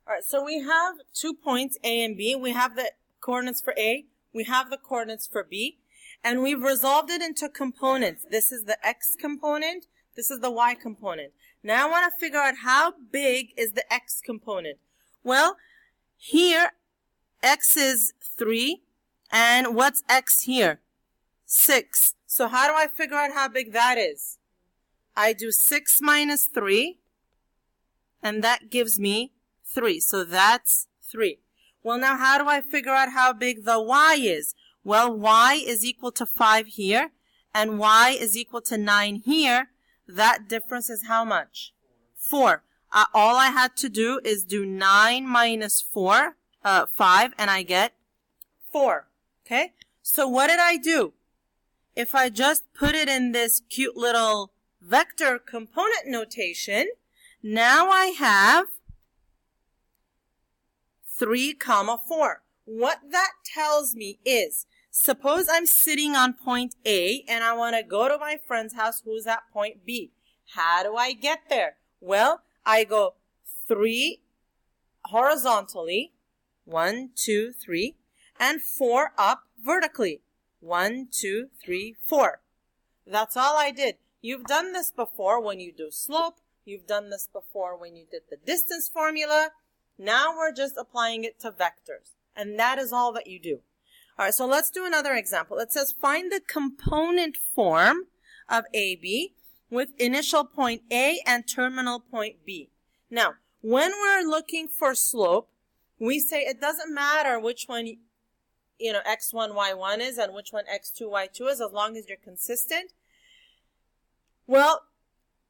All right, so we have 2 points, A and B. We have the coordinates for A. We have the coordinates for B. And we've resolved it into components. This is the X component. This is the Y component. Now I want to figure out how big is the X component. Well, here, X is 3. And what's X here? 6. So how do I figure out how big that is? I do 6 minus 3. And that gives me 3. So that's 3. Well, now how do I figure out how big the Y is? Well, Y is equal to 5 here, and Y is equal to 9 here. That difference is how much? 4. All I had to do is do 9 minus 5, and I get 4. Okay? So what did I do? If I just put it in this cute little vector component notation, now I have 3, 4. What that tells me is, suppose I'm sitting on point A and I want to go to my friend's house who's at point B. How do I get there? Well, I go 3 horizontally, 1, 2, 3, and 4 up vertically, 1, 2, 3, 4. That's all I did. You've done this before when you do slope. You've done this before when you did the distance formula. Now we're just applying it to vectors. And that is all that you do. All right, so let's do another example. It says find the component form of AB with initial point A and terminal point B. Now, when we're looking for slope, we say it doesn't matter which one, x1, y1 is and which one x2, y2 is, as long as you're consistent. Well,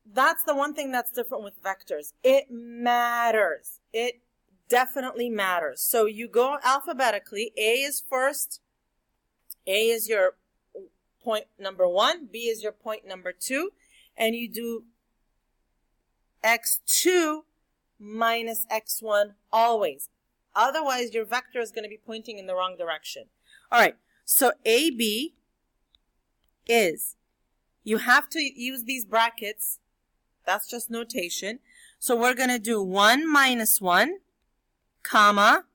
that's the one thing that's different with vectors. It matters. It definitely matters. So you go alphabetically. A is first. A is your point number 1. B is your point number 2. And you do x2 minus x1 always. Otherwise, your vector is going to be pointing in the wrong direction. All right. So AB is, you have to use these brackets. That's just notation. So we're going to do 1 minus 1, comma,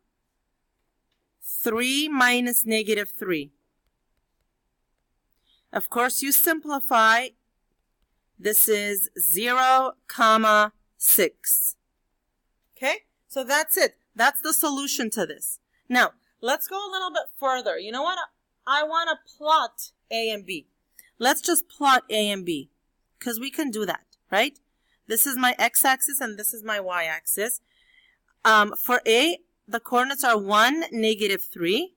3 minus negative 3. Of course, you simplify. This is 0, comma, 6. Okay? So that's it. That's the solution to this. Now, let's go a little bit further. You know what? I want to plot A and B. Let's just plot A and B, because we can do that, right? This is my x-axis and this is my y-axis. For A, the coordinates are 1, negative 3.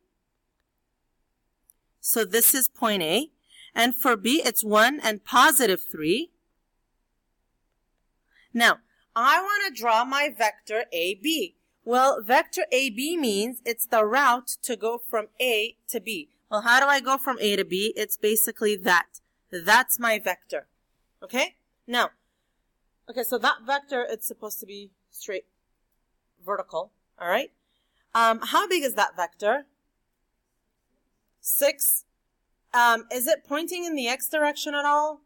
So this is point A. And for B, it's 1 and positive 3. Now, I want to draw my vector AB. Well, vector AB means it's the route to go from A to B. Well, how do I go from A to B? It's basically that. That's my vector. Okay? Now, so that vector, it's supposed to be straight vertical. All right? How big is that vector? 6. Is it pointing in the x direction at all?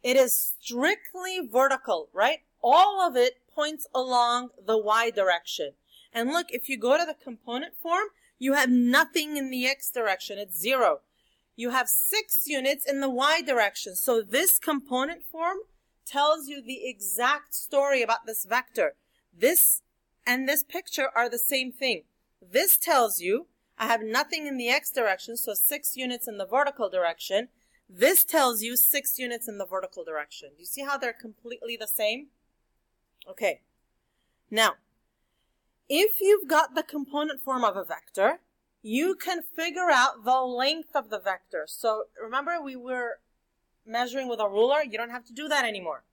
It is strictly vertical, right? All of it points along the y direction. And look, if you go to the component form, you have nothing in the x direction. It's 0. You have 6 units in the y direction. So this component form tells you the exact story about this vector. This and this picture are the same thing. This tells you I have nothing in the x direction, so 6 units in the vertical direction. This tells you 6 units in the vertical direction. Do you see how they're completely the same? Okay. Now, if you've got the component form of a vector, you can figure out the length of the vector. So remember, we were measuring with a ruler. You don't have to do that anymore.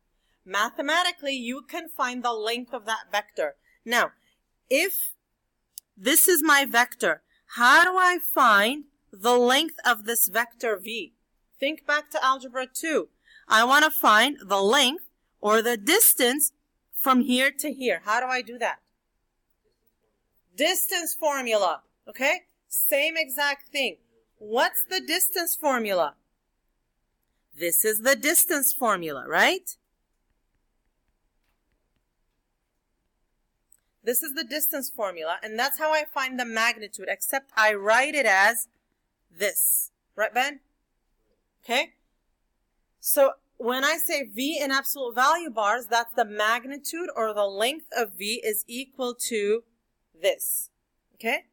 Mathematically, you can find the length of that vector. Now, if this is my vector, how do I find the length of this vector v? Think back to algebra 2. I want to find the length or the distance from here to here. How do I do that? Distance formula. Okay? Same exact thing. What's the distance formula? This is the distance formula, right? This is the distance formula, and that's how I find the magnitude, except I write it as this. Right, Ben? Okay? So when I say V in absolute value bars, that's the magnitude or the length of V is equal to this. Okay?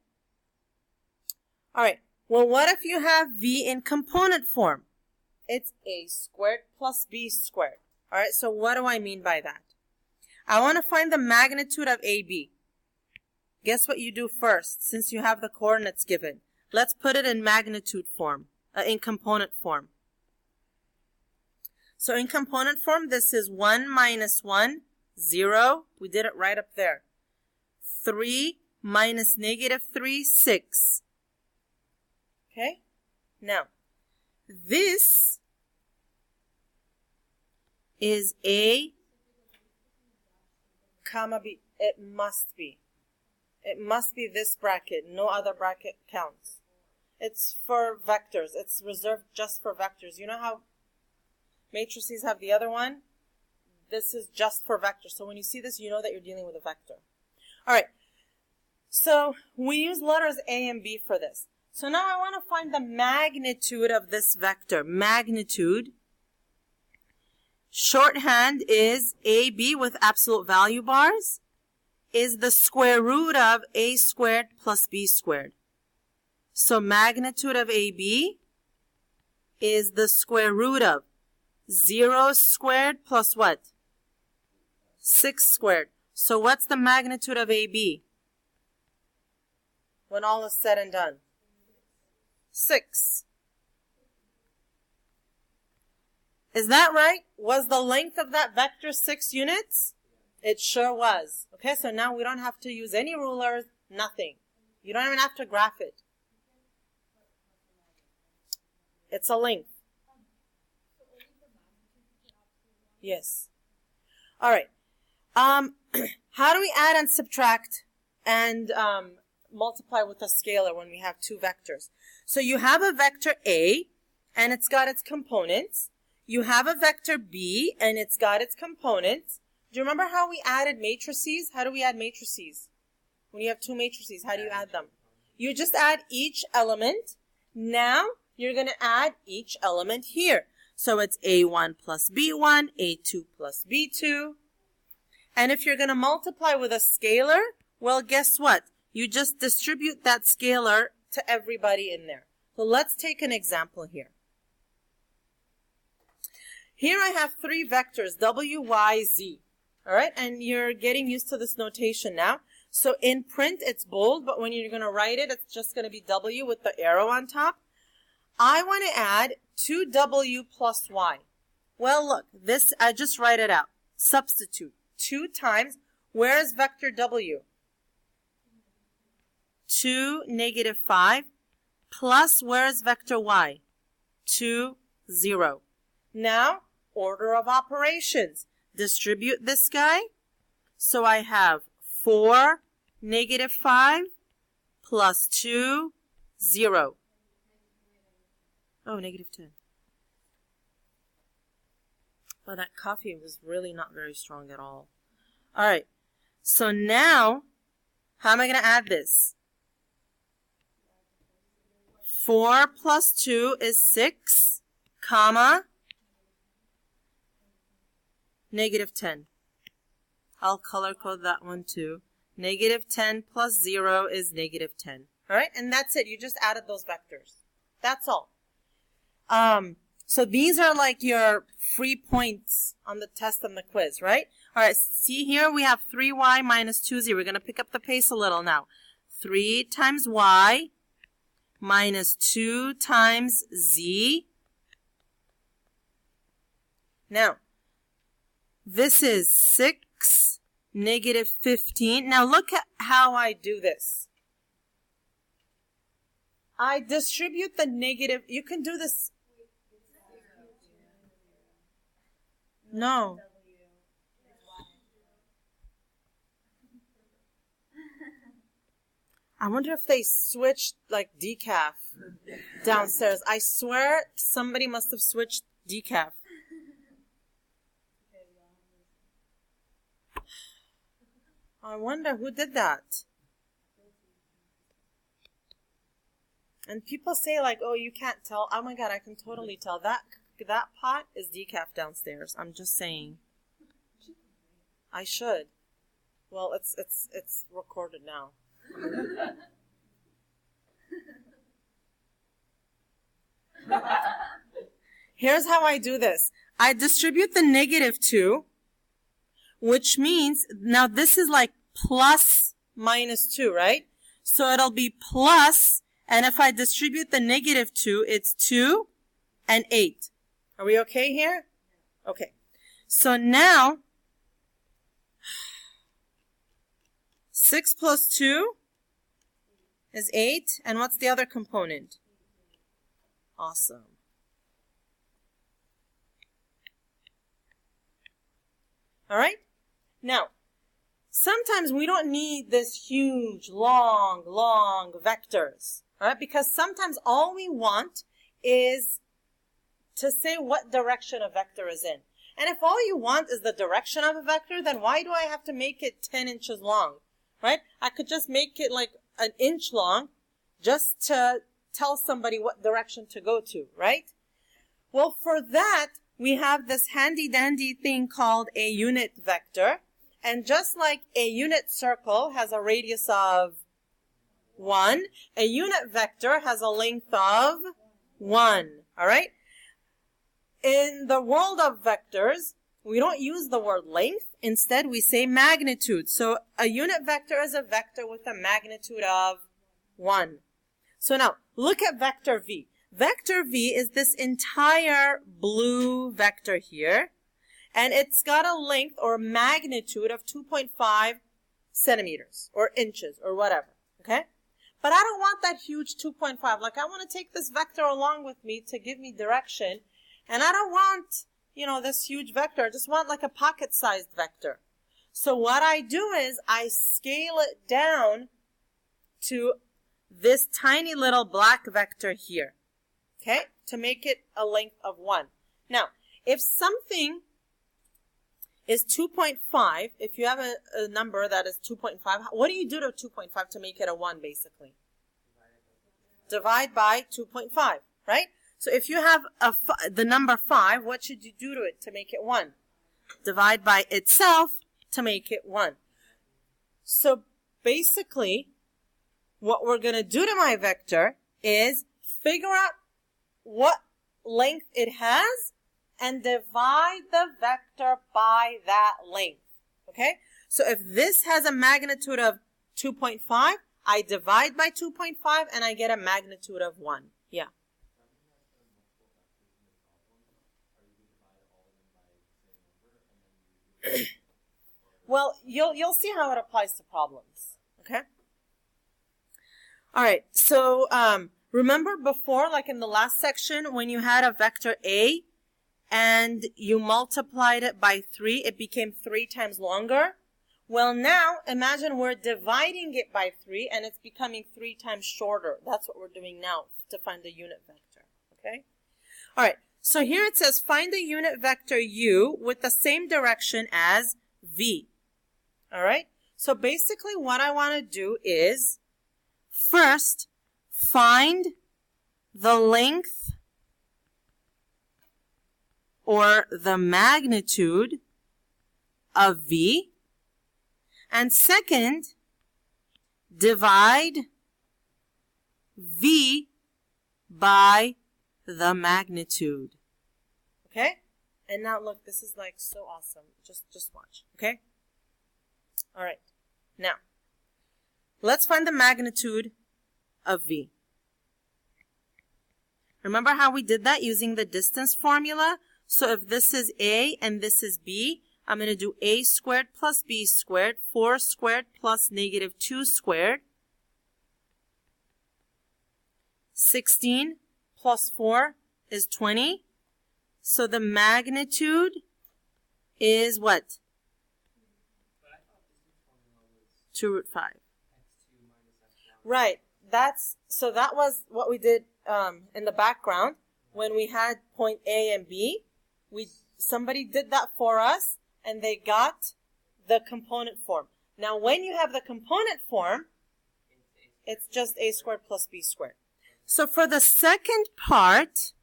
All right. Well, what if you have V in component form? It's A squared plus B squared. All right, so what do I mean by that? I want to find the magnitude of AB. Guess what you do first, since you have the coordinates given? Let's put it in magnitude form, in component form. So in component form, this is 1 minus 1, 0. We did it right up there. 3 minus negative 3, 6. Okay? Now, this is A, comma B. It must be. It must be this bracket. No other bracket counts. It's for vectors. It's reserved just for vectors. You know how matrices have the other one? This is just for vectors. So when you see this, you know that you're dealing with a vector. All right. So we use letters A and B for this. So now I want to find the magnitude of this vector. Magnitude. Shorthand is AB with absolute value bars is the square root of A squared plus B squared. So magnitude of AB is the square root of 0 squared plus what? 6 squared. So what's the magnitude of AB when all is said and done? 6. Is that right? Was the length of that vector 6 units? It sure was. Okay, so now we don't have to use any rulers, nothing. You don't even have to graph it. It's a length. Yes. All right. How do we add and subtract and multiply with a scalar when we have two vectors? So you have a vector A, and it's got its components. You have a vector B, and it's got its components. Do you remember how we added matrices? How do we add matrices? When you have two matrices, how do you add them? You just add each element. Now, you're going to add each element here. So it's A1 plus B1, A2 plus B2. And if you're going to multiply with a scalar, well, guess what? You just distribute that scalar to everybody in there. So let's take an example here. Here I have three vectors, W, Y, Z. All right, and you're getting used to this notation now. So in print, it's bold, but when you're going to write it, it's just going to be W with the arrow on top. I want to add 2W plus Y. Well, look, this, I just write it out. Substitute. 2 times, where is vector W? 2, negative 5, plus, where is vector Y? 2, 0. Now, order of operations. Distribute this guy. So I have 4, negative 5, plus 2, 0. Oh, negative 10. Well, that coffee was really not very strong at all. All right. So now, how am I going to add this? 4 plus 2 is 6, comma, negative 10. I'll color code that one too. Negative 10 plus 0 is negative 10. All right, and that's it. You just added those vectors. That's all. So these are like your free points on the test and the quiz, right? All right, see here we have 3y minus 2z. We're going to pick up the pace a little now. 3 times y minus 2 times z. Now, this is 6, negative 15. Now look at how I do this. I distribute the negative. You can do this. No. I wonder if they switched like decaf downstairs. I swear somebody must have switched decaf. I wonder who did that. And people say like, oh, you can't tell. Oh my God, I can totally tell. That pot is decaf downstairs. I'm just saying. I should. Well, it's recorded now. Here's how I do this. I distribute the -2, which means, now this is like plus -2, right? So it'll be plus, and if I distribute the -2, it's 2 and 8. Are we okay here? Okay. So now, 6 plus 2 is 8. And what's the other component? Awesome. All right? Now, sometimes we don't need this huge, long vectors, all right? Because sometimes all we want is to say what direction a vector is in. And if all you want is the direction of a vector, then why do I have to make it 10 inches long, right? I could just make it like an inch long just to tell somebody what direction to go to, right? Well, for that, we have this handy-dandy thing called a unit vector. And just like a unit circle has a radius of 1, a unit vector has a length of 1, all right? In the world of vectors, we don't use the word length. Instead, we say magnitude. So a unit vector is a vector with a magnitude of 1. So now, look at vector v. Vector v is this entire blue vector here, and it's got a length or magnitude of 2.5 centimeters or inches or whatever, okay? But I don't want that huge 2.5. Like, I want to take this vector along with me to give me direction, and I don't want, this huge vector. I just want like a pocket-sized vector. So what I do is I scale it down to this tiny little black vector here, okay, to make it a length of 1. Now, if something is 2.5, if you have a number that is 2.5, what do you do to 2.5 to make it a 1, basically? Divide by 2.5, right? So if you have the number 5, what should you do to it to make it 1? Divide by itself to make it 1. So basically, what we're going to do to my vector is figure out what length it has and divide the vector by that length, okay? So if this has a magnitude of 2.5, I divide by 2.5 and I get a magnitude of 1. Yeah. Well, you'll see how it applies to problems, okay? All right, so remember before, like in the last section, when you had a vector A and you multiplied it by 3, it became 3 times longer? Well, now imagine we're dividing it by 3 and it's becoming 3 times shorter. That's what we're doing now to find the unit vector, okay? All right, so here it says find the unit vector u with the same direction as v. All right, so basically what I want to do is first find the length or the magnitude of v, and second, divide v by the magnitude. Okay? And now look, this is like so awesome. Just watch, okay? All right. Now, let's find the magnitude of v. Remember how we did that using the distance formula? So if this is a and this is b, I'm going to do a squared plus b squared, 4 squared plus negative 2 squared. 16 plus 4 is 20. So the magnitude is what? 2 root 5. Right. So that was what we did in the background when we had point A and B. Somebody did that for us and they got the component form. Now, when you have the component form, it's just a squared plus b squared. So for the second part,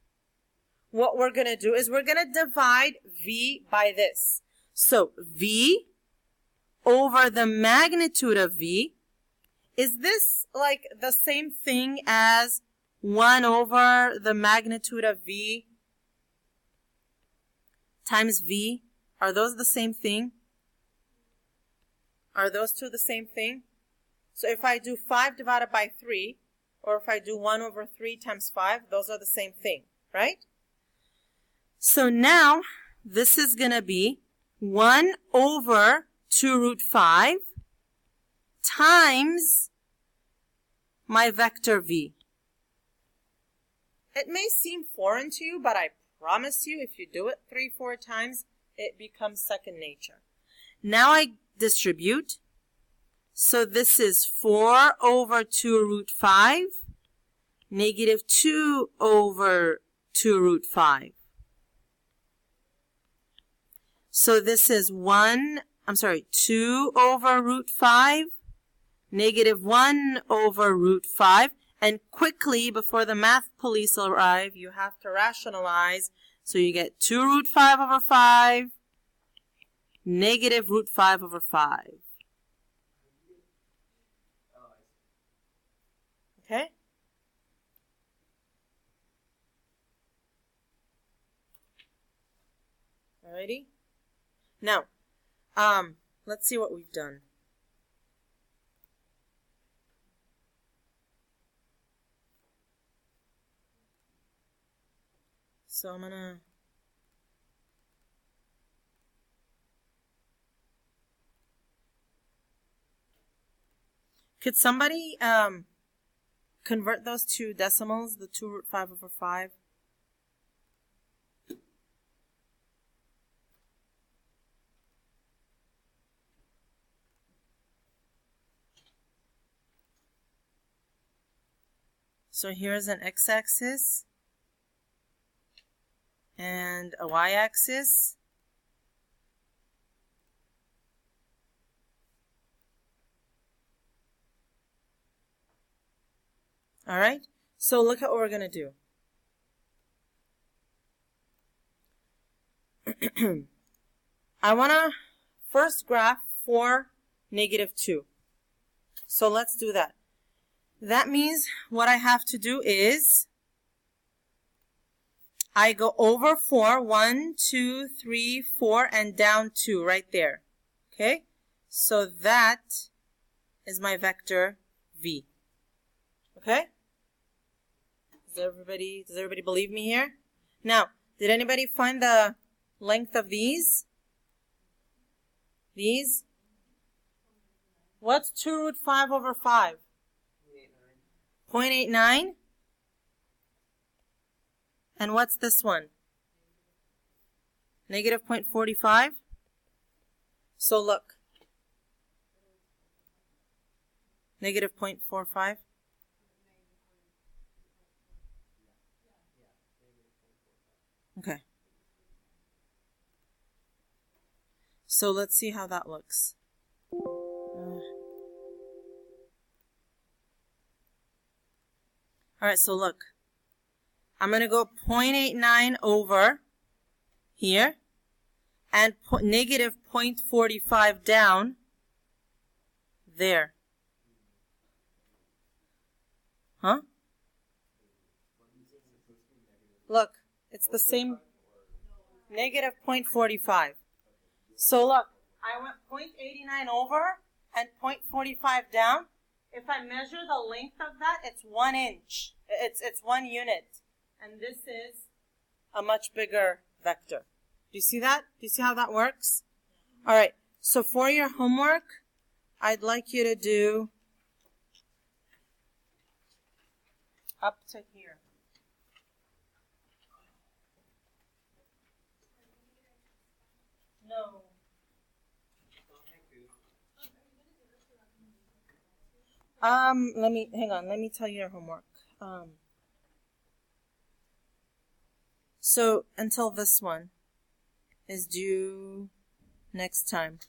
what we're going to do is we're going to divide v by this. So v over the magnitude of v, is this like the same thing as 1 over the magnitude of v times v? Are those the same thing? Are those two the same thing? So if I do 5 divided by 3, or if I do 1 over 3 times 5, those are the same thing, right? So now, this is going to be 1 over 2 root 5 times my vector v. It may seem foreign to you, but I promise you, if you do it 3-4 times, it becomes second nature. Now I distribute. So this is 4 over 2 root 5, negative 2 over 2 root 5. So this is 2 over root 5, negative 1 over root 5. And quickly, before the math police arrive, you have to rationalize. So you get 2 root 5 over 5, negative root 5 over 5. Okay? Alrighty? Now, let's see what we've done. So I'm gonna could somebody convert those to decimals, the 2 root 5 over 5? So here's an x-axis and a y-axis. All right, so look at what we're going to do. I want to first graph for negative 2. So let's do that. That means what I have to do is I go over 4, 1, 2, 3, 4, and down 2 right there. Okay? So that is my vector v. Okay? Does everybody believe me here? Now, did anybody find the length of these? These? What's 2 root 5 over 5? 0.89. And what's this one? Negative 0.45. So look. Negative 0.45. Okay. So let's see how that looks. All right, so look. I'm going to go 0.89 over here and negative 0.45 down there. Huh? Look, it's the same. Negative 0.45. So look, I went 0.89 over and 0.45 down. If I measure the length of that, it's 1 inch. It's 1 unit. And this is a much bigger vector. Do you see that? Do you see how that works? All right. So for your homework, I'd like you to do up to here. No. Let me tell you your homework. So until this one is due next time.